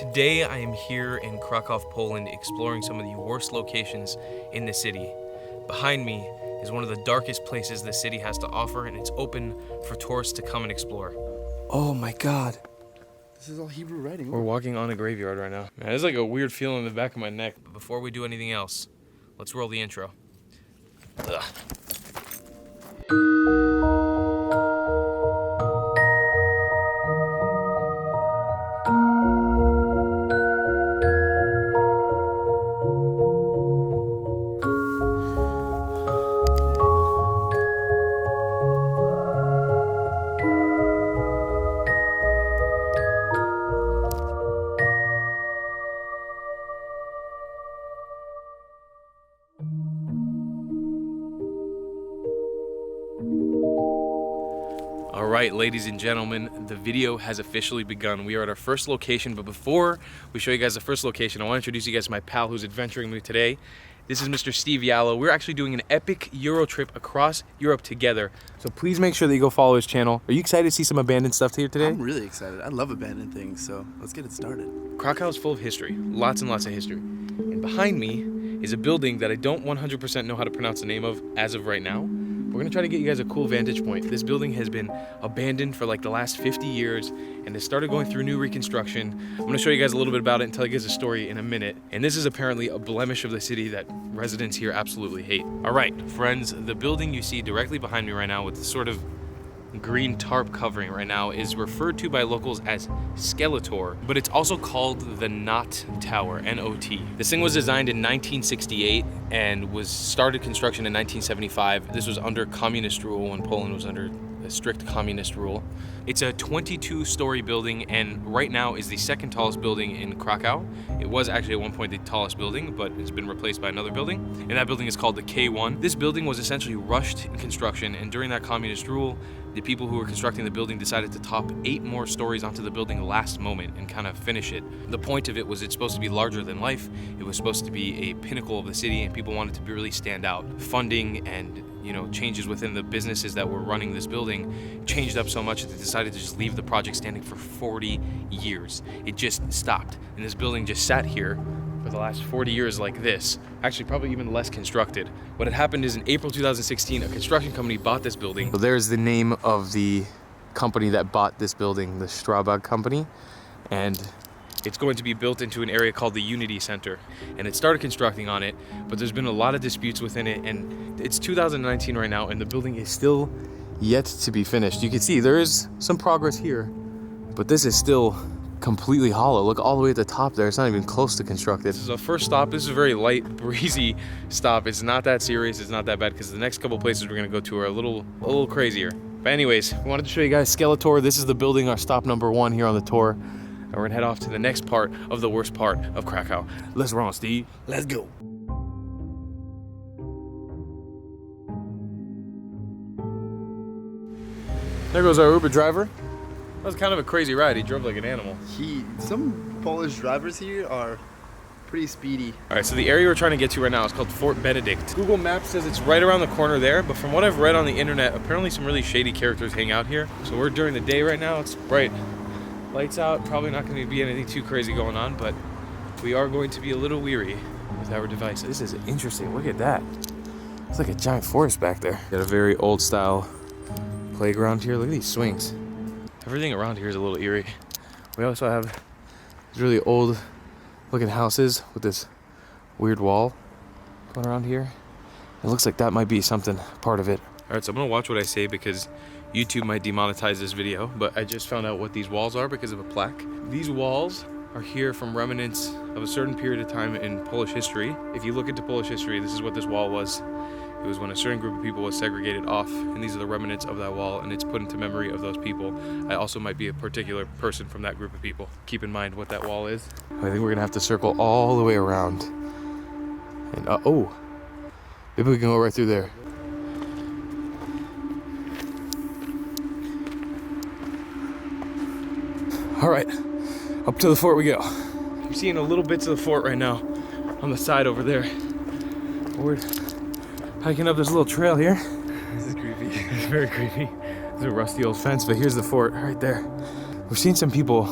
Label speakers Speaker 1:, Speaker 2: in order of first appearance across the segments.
Speaker 1: Today I am here in Krakow, Poland, exploring some of the worst locations in the city. Behind me is one of the darkest places the city has to offer, and it's open for tourists to come and explore. Oh my God.
Speaker 2: This is all Hebrew writing.
Speaker 1: We're walking on a graveyard right now. Man, there's like a weird feeling in the back of my neck. But before we do anything else, let's roll the intro. Ugh. All right, ladies and gentlemen, the video has officially begun. We are at our first location, but before we show you guys the first location, I want to introduce you guys to my pal who's adventuring with me today. This is Mr. Steve Yalo. We're actually doing an epic Euro trip across Europe together. So please make sure that you go follow his channel. Are you excited to see some abandoned stuff here today?
Speaker 2: I'm really excited. I love abandoned things, so let's get it started.
Speaker 1: Krakow is full of history, lots and lots of history. And behind me is a building that I don't 100% know how to pronounce the name of as of right now. We're gonna try to get you guys a cool vantage point. This building has been abandoned for like the last 50 years and has started going through new reconstruction. I'm gonna show you guys a little bit about it and tell you guys a story in a minute. And this is apparently a blemish of the city that residents here absolutely hate. All right, friends, the building you see directly behind me right now with the sort of green tarp covering right now is referred to by locals as Skeletor, but it's also called the Knot Tower, N-O-T. This thing was designed in 1968 and was started construction in 1975. This was under communist rule when Poland was under a strict communist rule. It's a 22-story building and right now is the second tallest building in Krakow. It was actually at one point the tallest building, but it's been replaced by another building, and that building is called the K1. This building was essentially rushed in construction, and during that communist rule, the people who were constructing the building decided to top 8 more stories onto the building last moment and kind of finish it. The point of it was it's supposed to be larger than life. It was supposed to be a pinnacle of the city and people wanted to really stand out. Funding and changes within the businesses that were running this building changed up so much that they decided to just leave the project standing for 40 years. It just stopped. And this building just sat here for the last 40 years like this. Actually, probably even less constructed. What had happened is in April 2016, a construction company bought this building. So there's the name of the company that bought this building, the Strabag company. And it's going to be built into an area called the Unity Center. And it started constructing on it, but there's been a lot of disputes within it. And it's 2019 right now, and the building is still yet to be finished. You can see there is some progress here, but this is still completely hollow. Look all the way at the top there. It's not even close to constructed. This is our first stop. This is a very light, breezy stop. It's not that serious. It's not that bad because the next couple places we're gonna go to are a little crazier. But anyways, we wanted to show you guys Skeletor. This is the building, our stop number 1 here on the tour. And we're gonna head off to the next part of the worst part of Krakow. Let's run, Steve. Let's go. There goes our Uber driver. That was kind of a crazy ride. He drove like an animal.
Speaker 2: Some Polish drivers here are pretty speedy.
Speaker 1: All right, so the area we're trying to get to right now is called Fort Benedict. Google Maps says it's right around the corner there, but from what I've read on the internet, apparently some really shady characters hang out here. So we're during the day right now. It's bright. Lights out. Probably not going to be anything too crazy going on, but we are going to be a little weary with our devices. This is interesting. Look at that. It's like a giant forest back there. Got a very old style playground here. Look at these swings. Everything around here is a little eerie. We also have these really old looking houses with this weird wall going around here. It looks like that might be something, part of it. All right, so I'm gonna watch what I say because YouTube might demonetize this video, but I just found out what these walls are because of a plaque. These walls are here from remnants of a certain period of time in Polish history. If you look into Polish history, this is what this wall was. It was when a certain group of people was segregated off, and these are the remnants of that wall, and it's put into memory of those people. I also might be a particular person from that group of people. Keep in mind what that wall is. I think we're gonna have to circle all the way around. And oh, maybe we can go right through there. All right, up to the fort we go. I'm seeing a little bits of the fort right now on the side over there. We're hiking up this little trail here.
Speaker 2: This is creepy.
Speaker 1: It's very creepy. There's a rusty old fence, but here's the fort right there. We've seen some people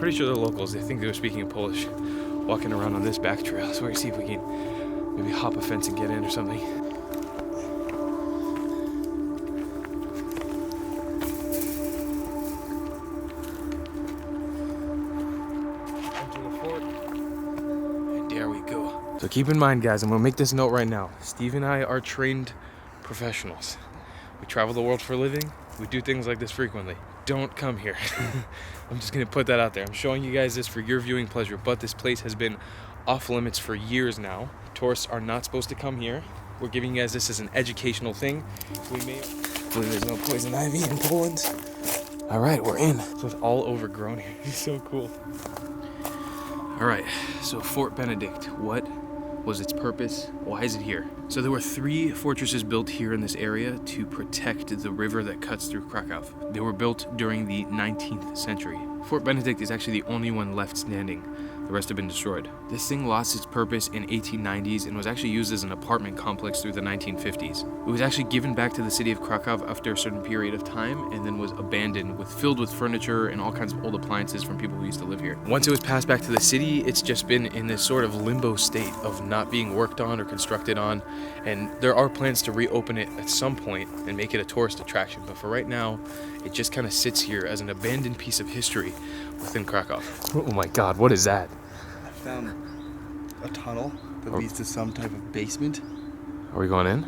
Speaker 1: pretty sure they're locals. I think they were speaking in Polish, walking around on this back trail. So we're gonna see if we can maybe hop a fence and get in or something. Enter the fort. And there we go. So keep in mind, guys, I'm gonna make this note right now. Steve and I are trained professionals. We travel the world for a living. We do things like this frequently. Don't come here. I'm just gonna put that out there. I'm showing you guys this for your viewing pleasure, but this place has been off limits for years now. Tourists are not supposed to come here. We're giving you guys this as an educational thing. We may believe there's no poison ivy in Poland. All right, we're in. So it's all overgrown here. It's so cool. All right, so Fort Benedict, what was its purpose? Why is it here? So there were 3 fortresses built here in this area to protect the river that cuts through Krakow. They were built during the 19th century. Fort Benedict is actually the only one left standing. The rest have been destroyed. This thing lost its purpose in 1890s and was actually used as an apartment complex through the 1950s. It was actually given back to the city of Krakow after a certain period of time and then was abandoned, filled with furniture and all kinds of old appliances from people who used to live here. Once it was passed back to the city, it's just been in this sort of limbo state of not being worked on or constructed on, and there are plans to reopen it at some point and make it a tourist attraction, but for right now, it just kind of sits here as an abandoned piece of history within Krakow. Oh my God, what is that?
Speaker 2: I found a tunnel that leads to some type of basement.
Speaker 1: Are we going in?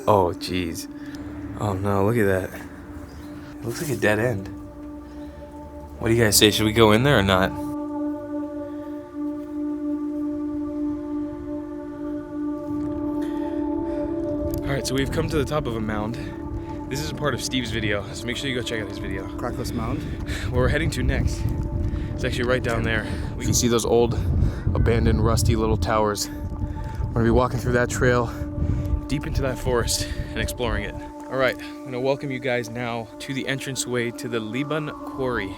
Speaker 1: Oh, jeez. Oh no, look at that. It looks like a dead end. What do you guys say? Should we go in there or not? Alright, so we've come to the top of a mound. This is a part of Steve's video, so make sure you go check out his video.
Speaker 2: Krakow's Mound.
Speaker 1: Where we're heading to next, it's actually right down there. We can see those old, abandoned, rusty little towers. We're gonna be walking through that trail, deep into that forest, and exploring it. All right, I'm gonna welcome you guys now to the entranceway to the Leoben Quarry.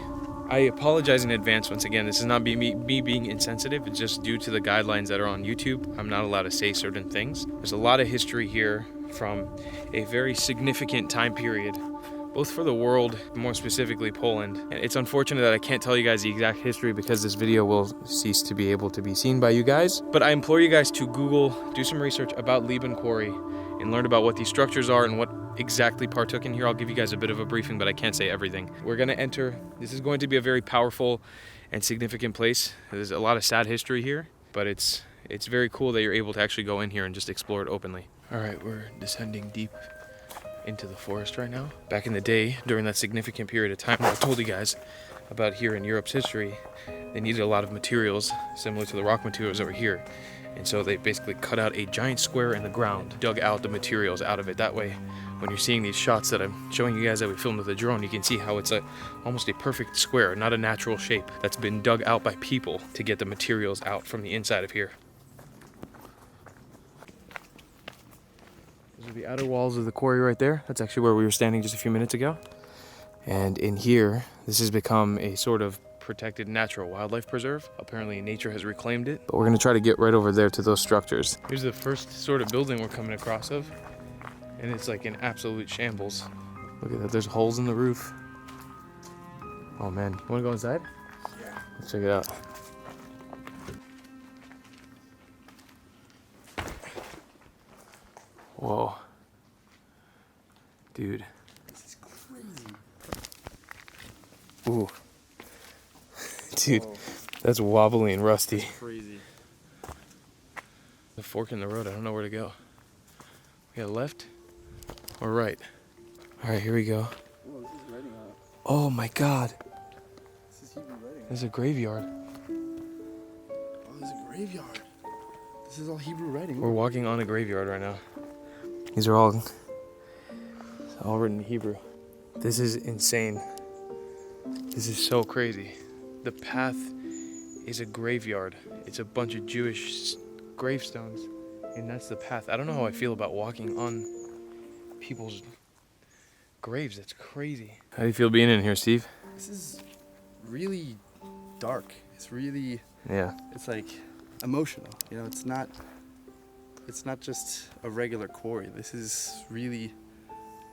Speaker 1: I apologize in advance once again. This is not me being insensitive. It's just due to the guidelines that are on YouTube. I'm not allowed to say certain things. There's a lot of history here from a very significant time period, both for the world, more specifically Poland. And it's unfortunate that I can't tell you guys the exact history because this video will cease to be able to be seen by you guys. But I implore you guys to Google, do some research about Leoben Quarry and learn about what these structures are and what exactly partook in here. I'll give you guys a bit of a briefing, but I can't say everything. We're gonna enter. This is going to be a very powerful and significant place. There's a lot of sad history here, but it's very cool that you're able to actually go in here and just explore it openly. All right, we're descending deep into the forest right now. Back in the day, during that significant period of time where I told you guys about here in Europe's history, they needed a lot of materials similar to the rock materials over here. And so they basically cut out a giant square in the ground, dug out the materials out of it. That way, when you're seeing these shots that I'm showing you guys that we filmed with a drone, you can see how it's almost a perfect square, not a natural shape, that's been dug out by people to get the materials out from the inside of here. Those are the outer walls of the quarry right there. That's actually where we were standing just a few minutes ago. And in here, this has become a sort of protected natural wildlife preserve. Apparently nature has reclaimed it. But we're gonna try to get right over there to those structures. Here's the first sort of building we're coming across of. And it's like in absolute shambles. Look at that, there's holes in the roof. Oh man, you wanna go inside?
Speaker 2: Yeah.
Speaker 1: Let's check it out. Whoa. Dude.
Speaker 2: This is crazy.
Speaker 1: Ooh. Dude,
Speaker 2: Whoa.
Speaker 1: that's wobbly and rusty.
Speaker 2: That's crazy.
Speaker 1: The fork in the road, I don't know where to go. We got left or right? All right, here we go.
Speaker 2: Whoa, this is writing on it.
Speaker 1: Oh my God.
Speaker 2: This is Hebrew writing.
Speaker 1: There's a graveyard.
Speaker 2: Oh, there's a graveyard. This is all Hebrew writing.
Speaker 1: We're walking on a graveyard right now. These are all written in Hebrew. This is insane. This is so crazy. The path is a graveyard. It's a bunch of Jewish gravestones, and that's the path. I don't know how I feel about walking on people's graves. That's crazy. How do you feel being in here, Steve?
Speaker 2: This is really dark. It's really,
Speaker 1: Yeah.
Speaker 2: it's like emotional. You know, it's not just a regular quarry. This is really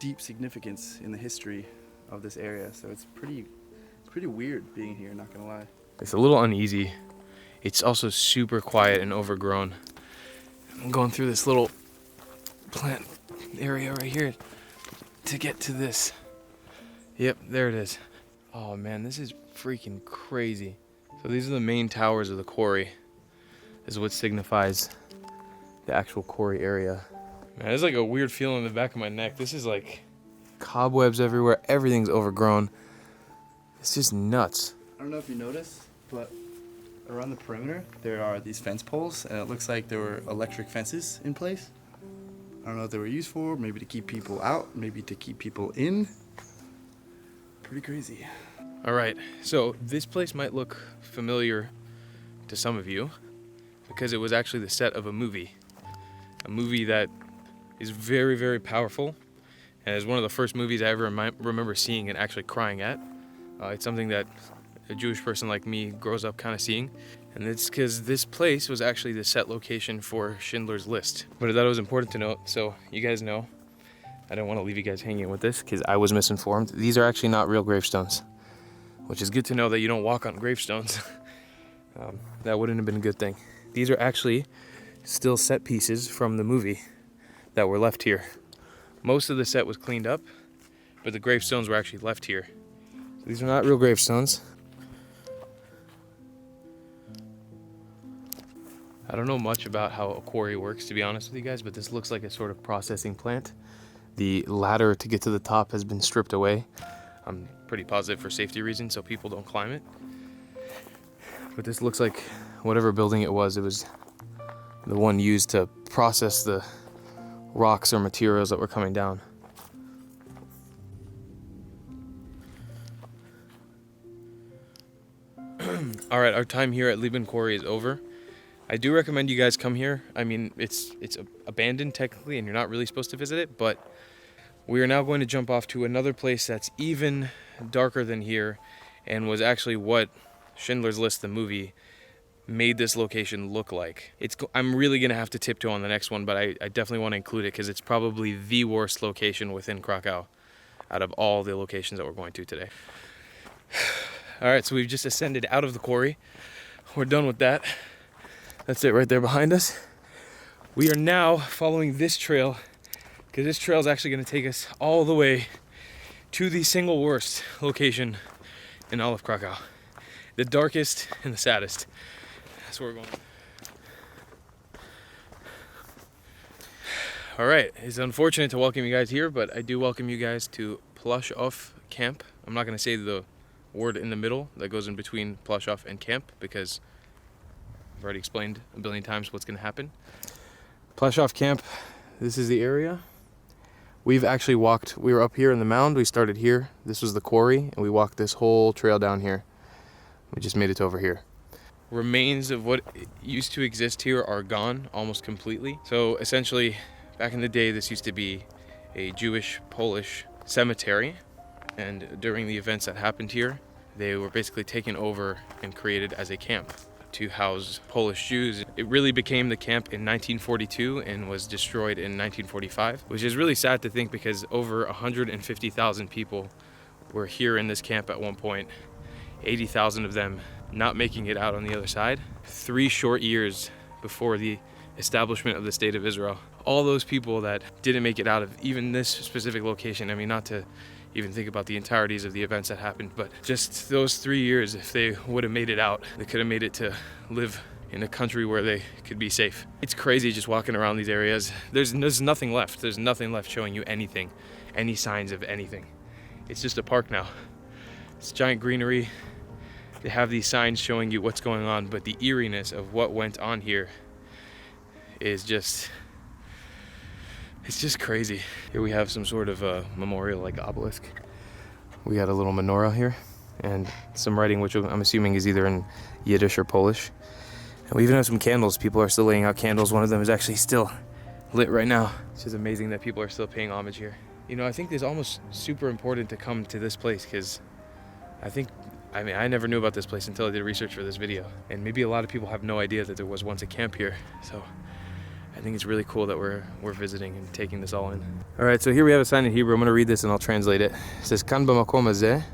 Speaker 2: deep significance in the history of this area. So it's pretty weird being here, not gonna lie.
Speaker 1: It's a little uneasy. It's also super quiet and overgrown. I'm going through this little plant area right here to get to this. Yep, there it is. Oh man, this is freaking crazy. So these are the main towers of the quarry. This is what signifies the actual quarry area. Man, there's like a weird feeling in the back of my neck. This is like cobwebs everywhere. Everything's overgrown. It's just nuts.
Speaker 2: I don't know if you noticed, but around the perimeter there are these fence poles, and it looks like there were electric fences in place. I don't know what they were used for, maybe to keep people out, maybe to keep people in. Pretty crazy.
Speaker 1: All right, so this place might look familiar to some of you because it was actually the set of a movie that is very, very powerful, and is one of the first movies I ever remember seeing and actually crying at. It's something that a Jewish person like me grows up kind of seeing, and it's because this place was actually the set location for Schindler's List. But I thought it was important to note, so you guys know. I don't want to leave you guys hanging with this because I was misinformed. These are actually not real gravestones, which is good to know that you don't walk on gravestones. That wouldn't have been a good thing. These are actually still set pieces from the movie that were left here. Most of the set was cleaned up, but the gravestones were actually left here. So these are not real gravestones. I don't know much about how a quarry works, to be honest with you guys, but this looks like a sort of processing plant. The ladder to get to the top has been stripped away. I'm pretty positive for safety reasons, so people don't climb it. But this looks like whatever building it was the one used to process the rocks or materials that were coming down. All right, our time here at Leoben Quarry is over. I do recommend you guys come here. I mean, it's abandoned technically, and you're not really supposed to visit it, but we are now going to jump off to another place that's even darker than here, and was actually what Schindler's List, the movie, made this location look like. I'm really gonna have to tiptoe on the next one, but I definitely want to include it because it's probably the worst location within Krakow out of all the locations that we're going to today. All right, so we've just ascended out of the quarry. We're done with that. That's it right there behind us. We are now following this trail because this trail is actually going to take us all the way to the single worst location in all of Krakow. The darkest and the saddest. That's where we're going. All right, it's unfortunate to welcome you guys here, but I do welcome you guys to Auschwitz Off Camp. I'm not going to say the word in the middle that goes in between Auschwitz and camp because I've already explained a billion times what's going to happen. Auschwitz Off Camp, this is the area. We've actually walked, we were up here in the mound, we started here. This was the quarry, and we walked this whole trail down here. We just made it over here. Remains of what used to exist here are gone almost completely. So essentially, back in the day, this used to be a Jewish-Polish cemetery. And during the events that happened here, they were basically taken over and created as a camp to house Polish Jews. It really became the camp in 1942 and was destroyed in 1945, which is really sad to think because over 150,000 people were here in this camp at one point, 80,000 of them not making it out on the other side. 3 short years before the establishment of the State of Israel. All those people that didn't make it out of even this specific location, I mean, not to even think about the entirities of the events that happened, but just those 3 years, if they would have made it out, they could have made it to live in a country where they could be safe. It's crazy just walking around these areas. There's nothing left. There's nothing left showing you anything, any signs of anything. It's just a park now. It's giant greenery. They have these signs showing you what's going on, but the eeriness of what went on here is just, it's just crazy. Here we have some sort of a memorial like obelisk. We got a little menorah here and some writing, which I'm assuming is either in Yiddish or Polish. And we even have some candles. People are still laying out candles. One of them is actually still lit right now. It's just amazing that people are still paying homage here. You know, I think it's almost super important to come to this place because I never knew about this place until I did research for this video. And maybe a lot of people have no idea that there was once a camp here. So think it's really cool that we're visiting and taking this all in. All right, so here we have a sign in Hebrew. I'm gonna read this and I'll translate it. It says, "Kan b'makom hazeh,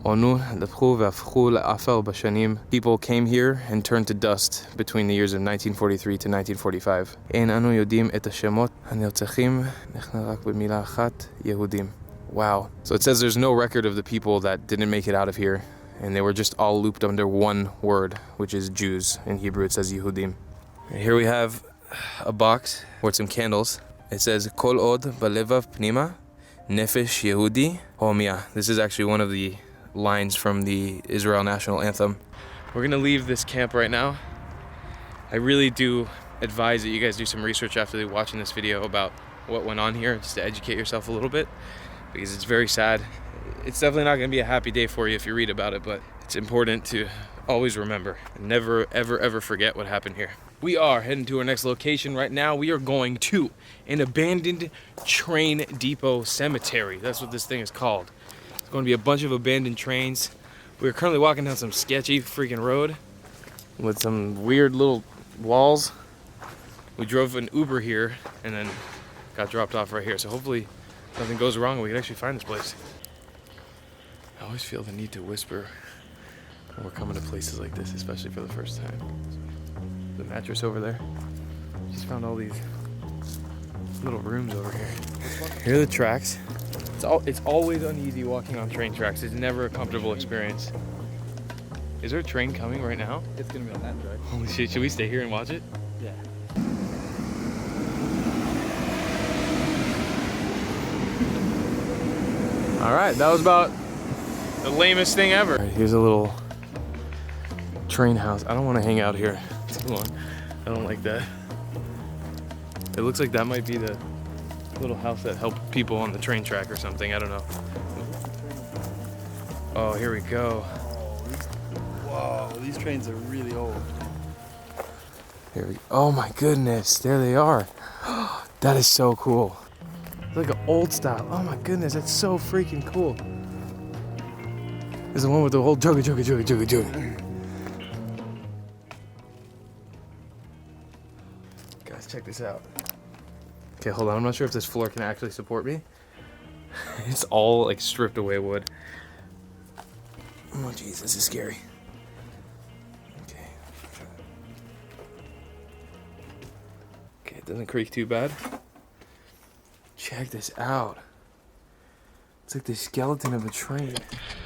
Speaker 1: onu lepchu v'apchu la'afel b'shanim." People came here and turned to dust between the years of 1943 to 1945. Ein anu yodim et hashemot hanirtzachim nechna rak b'mila achat Yehudim. Wow. So it says there's no record of the people that didn't make it out of here, and they were just all looped under one word, which is Jews. In Hebrew it says Yehudim. And here we have a box with some candles. It says Kol od balevav pnima nefesh Yehudi homia. This is actually one of the lines from the Israel national anthem. We're gonna leave this camp right now. I really do advise that you guys do some research after watching this video about what went on here, just to educate yourself a little bit, because it's very sad. It's definitely not gonna be a happy day for you if you read about it, but it's important to always remember and never, ever, ever forget what happened here. We are heading to our next location right now. We are going to an abandoned train depot cemetery. That's what this thing is called. It's going to be a bunch of abandoned trains. We're currently walking down some sketchy freaking road with some weird little walls. We drove an Uber here and then got dropped off right here. So hopefully nothing goes wrong and we can actually find this place. I always feel the need to whisper when we're coming to places like this, especially for the first time. The mattress over there. Just found all these little rooms over here. Here are the tracks. It's always uneasy walking on train tracks. It's never a comfortable experience. Is there a train coming right now?
Speaker 2: It's gonna be on that track.
Speaker 1: Holy shit, should we stay here and watch it?
Speaker 2: Yeah.
Speaker 1: All right, that was about the lamest thing ever. All right, here's a little train house. I don't want to hang out here too long. I don't like that. It looks like that might be the little house that helped people on the train track or something. I don't know. Oh, here we go.
Speaker 2: Whoa, these trains are really old.
Speaker 1: Here we go. Oh my goodness, there they are. That is so cool. It's like an old style. Oh my goodness, that's so freaking cool. This is the one with the whole jugga. Guys, check this out. Okay, hold on. I'm not sure if this floor can actually support me. It's all like stripped away wood. Oh jeez, this is scary. Okay. Okay, it doesn't creak too bad. Check this out. It's like the skeleton of a train.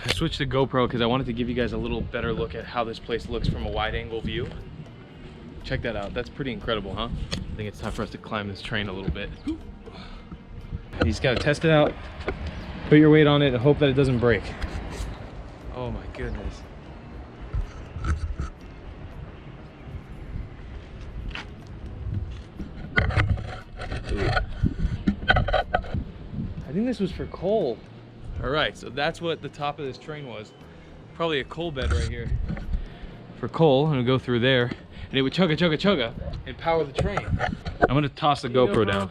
Speaker 1: I switched to GoPro because I wanted to give you guys a little better look at how this place looks from a wide angle view. Check that out. That's pretty incredible, huh? I think it's time for us to climb this train a little bit. You just gotta test it out, put your weight on it, and hope that it doesn't break. Oh my goodness. Ooh. I think this was for coal. All right, so that's what the top of this train was. Probably a coal bed right here. For coal, and it'll go through there, and it would chugga and power the train. I'm gonna toss the GoPro down.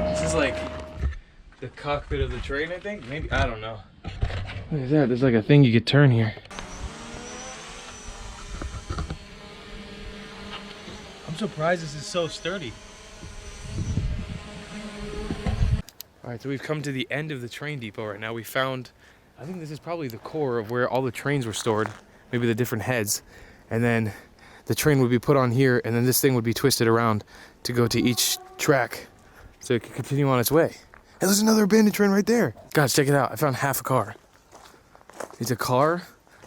Speaker 1: This is like the cockpit of the train, I think. Maybe, I don't know. Look at that, there's like a thing you could turn here. I'm surprised this is so sturdy. All right, so we've come to the end of the train depot right now. We found, I think this is probably the core of where all the trains were stored, maybe the different heads. And then the train would be put on here, and then this thing would be twisted around to go to each track so it could continue on its way. Hey, there's another abandoned train right there. Guys, check it out. I found half a car. It's a car,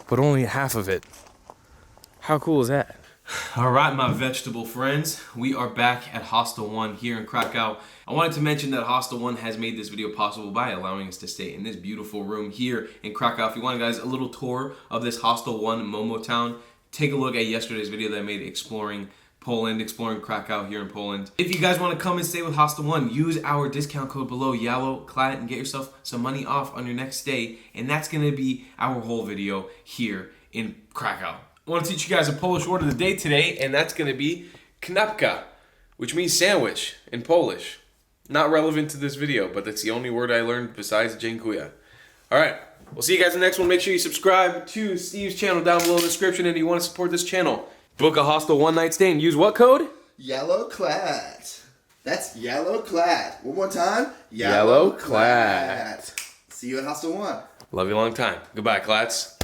Speaker 1: but only half of it. How cool is that? All right, my vegetable friends, we are back at Hostel 1 here in Krakow. I wanted to mention that Hostel 1 has made this video possible by allowing us to stay in this beautiful room here in Krakow. If you want, guys, a little tour of this Hostel 1 Momo town, take a look at yesterday's video that I made exploring Poland, exploring Krakow here in Poland. If you guys want to come and stay with Hostel 1, use our discount code below, YALOCLATT, and get yourself some money off on your next stay. And that's going to be our whole video here in Krakow. I want to teach you guys a Polish word of the day today, and that's going to be knapka. which means sandwich in Polish. Not relevant to this video, but that's the only word I learned besides dziękuję. All right, we'll see you guys in the next one. Make sure you subscribe to Steve's channel down below in the description, and if you want to support this channel, book a hostel one-night stay and use what code?
Speaker 2: YALOCLATT. That's YALOCLATT. One more time.
Speaker 1: YALOCLATT.
Speaker 2: See you at Hostel 1.
Speaker 1: Love you a long time. Goodbye, Clats.